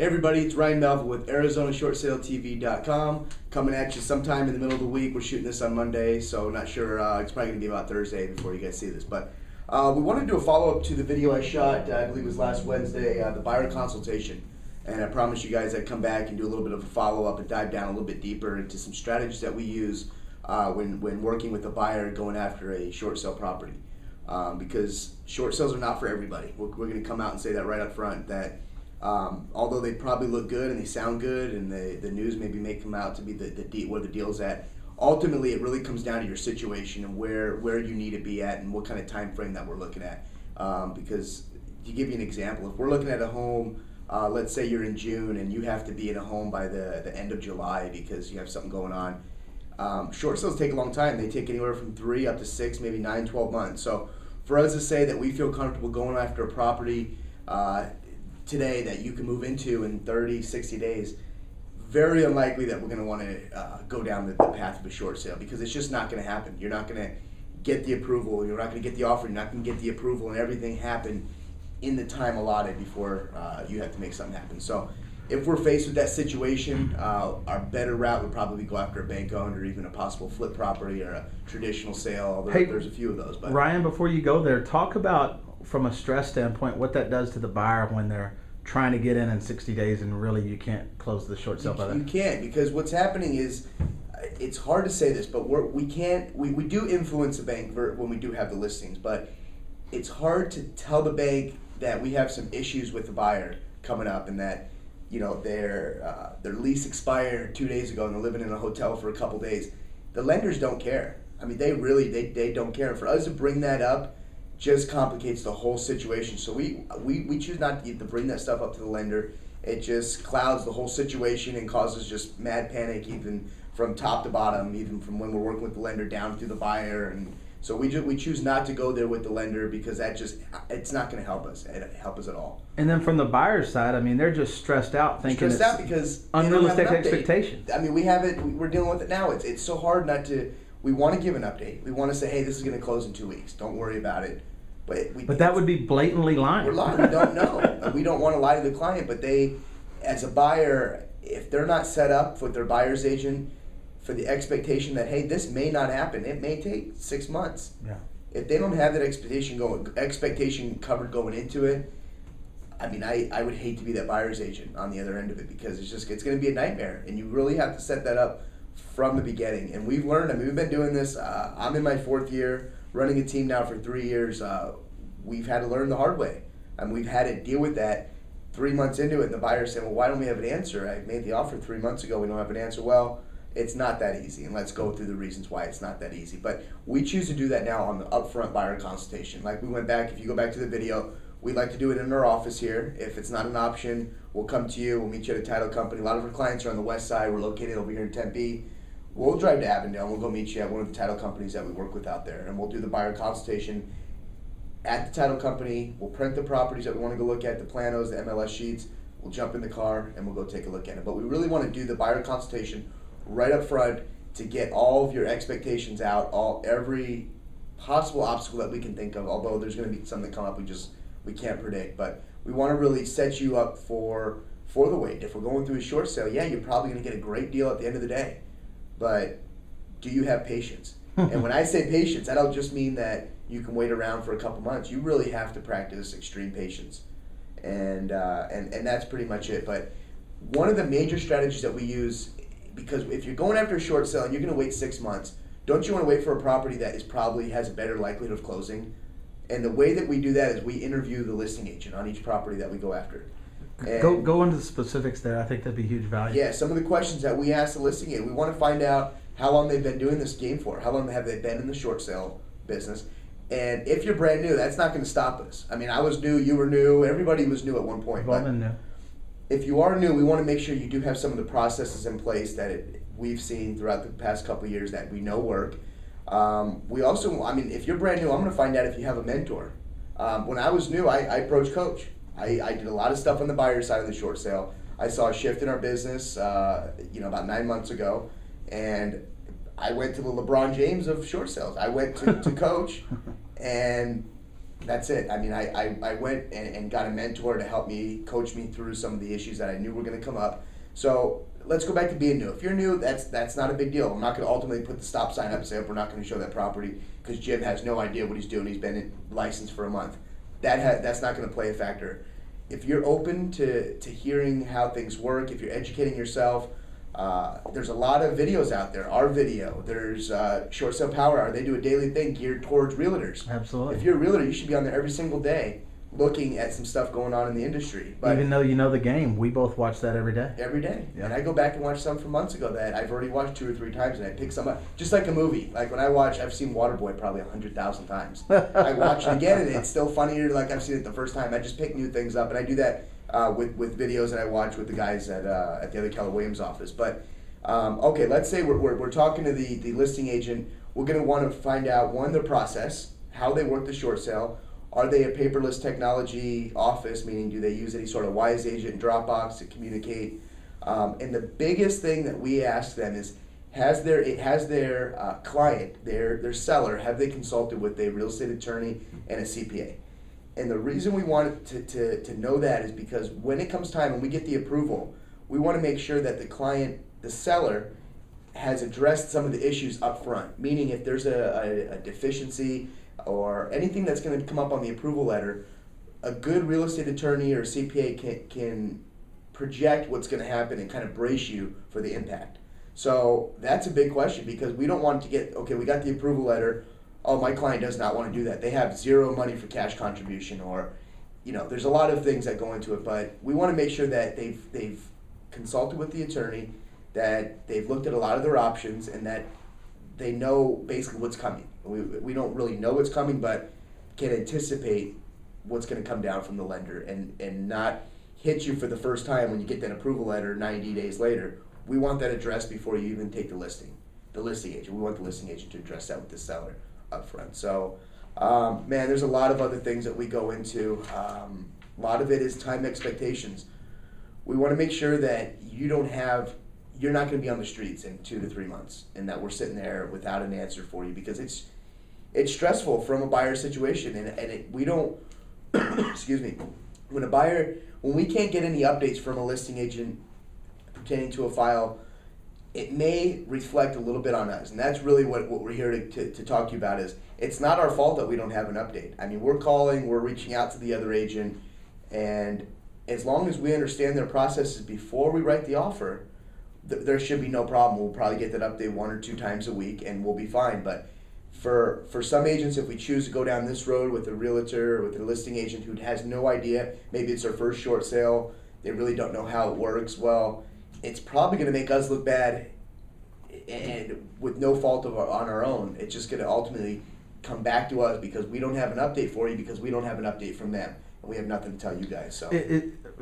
Hey everybody, it's Ryan Melville with ArizonaShortSaleTV.com, coming at you sometime in the middle of the week. We're shooting this on Monday, so not sure, it's probably going to be about Thursday before you guys see this. But we wanted to do a follow-up to the video I shot, I believe it was last Wednesday, the buyer consultation. And I promised you guys I'd come back and do a little bit of a follow-up and dive down a little bit deeper into some strategies that we use when working with a buyer going after a short sale property. Because short sales are not for everybody. We're going to come out and say that right up front, that although they probably look good and they sound good and the news maybe make them out to be where the deal's at, ultimately it really comes down to your situation and where you need to be at and what kind of time frame that we're looking at. Because to give you an example, if we're looking at a home, let's say you're in June and you have to be in a home by the end of July because you have something going on. Short sales take a long time. They take anywhere from 3 up to 6, maybe 9, 12 months. So for us to say that we feel comfortable going after a property today that you can move into in 30, 60 days, very unlikely that we're going to want to go down the path of a short sale, because it's just not going to happen. You're not going to get the approval, you're not going to get the offer, you're not going to get the approval, and everything happen in the time allotted before you have to make something happen. So if we're faced with that situation, our better route would probably go after a bank owned or even a possible flip property or a traditional sale, although there's a few of those. But Ryan, before you go there, talk about, from a stress standpoint, what that does to the buyer when they're trying to get in 60 days and really you can't close the short sale by then. You can't, because what's happening is, it's hard to say this, but we do influence the bank when we do have the listings, but it's hard to tell the bank that we have some issues with the buyer coming up and that, you know, their lease expired 2 days ago and they're living in a hotel for a couple days. The lenders don't care. I mean, they don't care. And for us to bring that up just complicates the whole situation. So we choose not to bring that stuff up to the lender. It just clouds the whole situation and causes just mad panic, even from top to bottom, even from when we're working with the lender down through the buyer. And so we choose not to go there with the lender, because it's not going to help us at all. And then from the buyer's side, I mean, they're just stressed out, thinking stressed out because unrealistic expectations. I mean, we're dealing with it now. It's so hard not to. We want to give an update. We want to say, hey, this is going to close in 2 weeks. Don't worry about it. But that would be blatantly lying. We're lying. We don't know. We don't want to lie to the client. But they, as a buyer, if they're not set up with their buyer's agent for the expectation that, hey, this may not happen, it may take 6 months. Yeah. If they don't have that expectation covered going into it, I mean, I would hate to be that buyer's agent on the other end of it, because it's going to be a nightmare, and you really have to set that up from the beginning. And we've learned. I mean, we've been doing this. I'm in my 4th year, running a team now for 3 years. We've had to learn the hard way, and we've had to deal with that 3 months into it. And the buyer said, well, why don't we have an answer? I made the offer 3 months ago. We don't have an answer. Well, it's not that easy, and let's go through the reasons why it's not that easy. But we choose to do that now on the upfront buyer consultation. Like we went back, if you go back to the video, we like to do it in our office here. If it's not an option, we'll come to you. We'll meet you at a title company. A lot of our clients are on the west side. We're located over here in Tempe. We'll drive to Avondale, and we'll go meet you at one of the title companies that we work with out there, and we'll do the buyer consultation at the title company. We'll print the properties that we want to go look at, the planos, the MLS sheets. We'll jump in the car, and we'll go take a look at it. But we really want to do the buyer consultation right up front to get all of your expectations out, every possible obstacle that we can think of, although there's going to be some that come up we can't predict. But we want to really set you up for the wait. If we're going through a short sale, yeah, you're probably going to get a great deal at the end of the day. But do you have patience? And when I say patience, I don't just mean that you can wait around for a couple months. You really have to practice extreme patience, and that's pretty much it. But one of the major strategies that we use, because if you're going after a short sale and you're going to wait 6 months, don't you want to wait for a property that probably has a better likelihood of closing? And the way that we do that is we interview the listing agent on each property that we go after. Go into the specifics there. I think that'd be huge value. Yeah, some of the questions that we ask the listing agent, we want to find out how long they've been doing this game for. How long have they been in the short sale business? And if you're brand new, that's not going to stop us. I mean, I was new, you were new, everybody was new at one point. We've all been new. If you are new, we want to make sure you do have some of the processes in place that we've seen throughout the past couple of years that we know work. We also, I mean, if you're brand new, I'm going to find out if you have a mentor. When I was new, I approached Coach. I did a lot of stuff on the buyer side of the short sale. I saw a shift in our business, about 9 months ago, and I went to the LeBron James of short sales. I went to Coach, and That's it. I mean, I went and got a mentor to help me, coach me through some of the issues that I knew were going to come up. So let's go back to being new. If you're new, that's not a big deal. I'm not going to ultimately put the stop sign up and say, we're not going to show that property because Jim has no idea what he's doing. He's been licensed for a month. That's not going to play a factor. If you're open to hearing how things work, if you're educating yourself, there's a lot of videos out there. Our video, there's Short Sale Power Hour. They do a daily thing geared towards realtors. Absolutely. If you're a realtor, you should be on there every single day looking at some stuff going on in the industry. But even though you know the game, we both watch that every day. Every day. Yeah. And I go back and watch some from months ago that I've already watched 2 or 3 times, and I pick some up. Just like a movie. Like when I watch, I've seen Waterboy probably 100,000 times. I watch it again, and it's still funnier like I've seen it the first time. I just pick new things up, and I do that with videos that I watch with the guys at the other Keller Williams office. But okay, let's say we're talking to the listing agent. We're going to want to find out, one, their process, how they work the short sale. Are they a paperless technology office, meaning do they use any sort of Wise Agent and Dropbox to communicate? And the biggest thing that we ask them is, has their client, their seller, have they consulted with a real estate attorney and a CPA? And the reason we want to know that is because when it comes time and we get the approval, we want to make sure that the client, the seller, has addressed some of the issues up front. Meaning if there's a deficiency or anything that's going to come up on the approval letter, a good real estate attorney or CPA can project what's going to happen and kind of brace you for the impact. So that's a big question, because we don't want to get, okay, we got the approval letter, oh, my client does not want to do that. They have zero money for cash contribution, or, there's a lot of things that go into it, but we want to make sure that they've consulted with the attorney, that they've looked at a lot of their options, and that they know basically what's coming. We don't really know what's coming, but can anticipate what's going to come down from the lender, and not hit you for the first time when you get that approval letter 90 days later. We want that addressed before you even take the listing agent. We want the listing agent to address that with the seller up front. So, man, there's a lot of other things that we go into. A lot of it is time expectations. We want to make sure that you're not going to be on the streets in 2 to 3 months, and that we're sitting there without an answer for you, because it's stressful from a buyer situation, and we don't excuse me, when we can't get any updates from a listing agent pertaining to a file, it may reflect a little bit on us, and that's really what we're here to talk to you about. Is it's not our fault that we don't have an update. I mean, we're calling, we're reaching out to the other agent, and as long as we understand their processes before we write the offer, there should be no problem. We'll probably get that update 1 or 2 times a week, and we'll be fine. But for some agents, if we choose to go down this road with a realtor or with a listing agent who has no idea, maybe it's their first short sale, they really don't know how it works, well, it's probably going to make us look bad, and with no fault on our own. It's just going to ultimately come back to us because we don't have an update for you, because we don't have an update from them, and we have nothing to tell you guys. So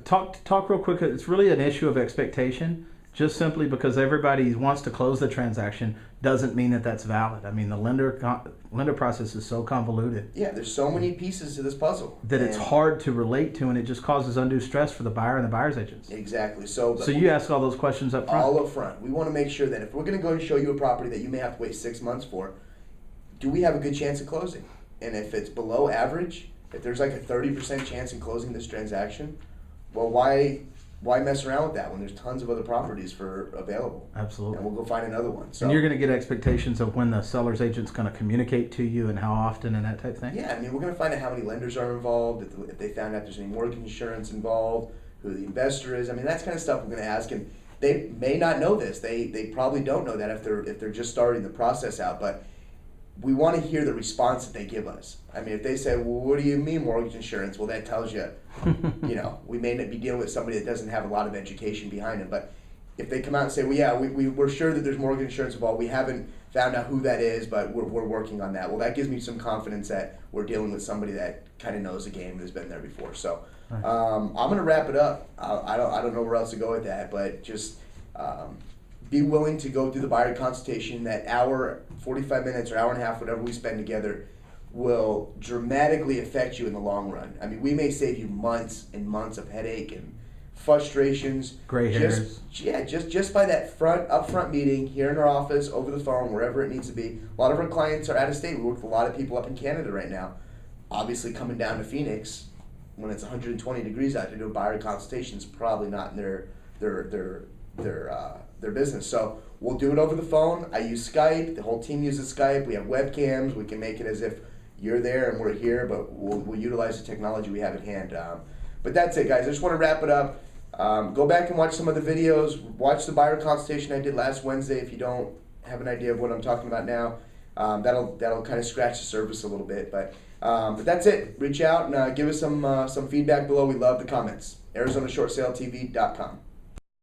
talk real quick. It's really an issue of expectation. Just simply because everybody wants to close the transaction doesn't mean that that's valid. I mean, the lender process is so convoluted. Yeah, there's so many pieces to this puzzle that it's hard to relate to, and it just causes undue stress for the buyer and the buyer's agents. Exactly. So you ask all those questions up front? All up front. We want to make sure that if we're going to go and show you a property that you may have to wait 6 months for, do we have a good chance of closing? And if it's below average, if there's like a 30% chance in closing this transaction, well, why mess around with that when there's tons of other properties available? Absolutely. And we'll go find another one. So, and you're going to get expectations of when the seller's agent's going to communicate to you and how often and that type of thing? Yeah, I mean, we're going to find out how many lenders are involved, if they found out there's any mortgage insurance involved, who the investor is. I mean, that's kind of stuff we're going to ask. And they may not know this. They probably don't know that if they're just starting the process out. But we want to hear the response that they give us. I mean, if they say, well, what do you mean mortgage insurance? Well, that tells you, we may not be dealing with somebody that doesn't have a lot of education behind them. But if they come out and say, well, yeah, we're sure that there's mortgage insurance involved. We haven't found out who that is, but we're working on that. Well, that gives me some confidence that we're dealing with somebody that kind of knows the game and has been there before. So I'm going to wrap it up. I don't know where else to go with that, but just be willing to go through the buyer consultation. That hour, 45 minutes or hour and a half, whatever we spend together, will dramatically affect you in the long run. I mean, we may save you months and months of headache and frustrations. Gray hairs. Just by that upfront meeting here in our office, over the phone, wherever it needs to be. A lot of our clients are out of state. We work with a lot of people up in Canada right now. Obviously, coming down to Phoenix when it's 120 degrees out to do a buyer consultation is probably not in their business. So we'll do it over the phone. I use Skype. The whole team uses Skype. We have webcams. We can make it as if you're there and we're here, but we'll utilize the technology we have at hand. But that's it, guys. I just want to wrap it up. Go back and watch some of the videos. Watch the buyer consultation I did last Wednesday if you don't have an idea of what I'm talking about now. That'll kind of scratch the surface a little bit. But that's it. Reach out and give us some feedback below. We love the comments. ArizonaShortSaleTV.com.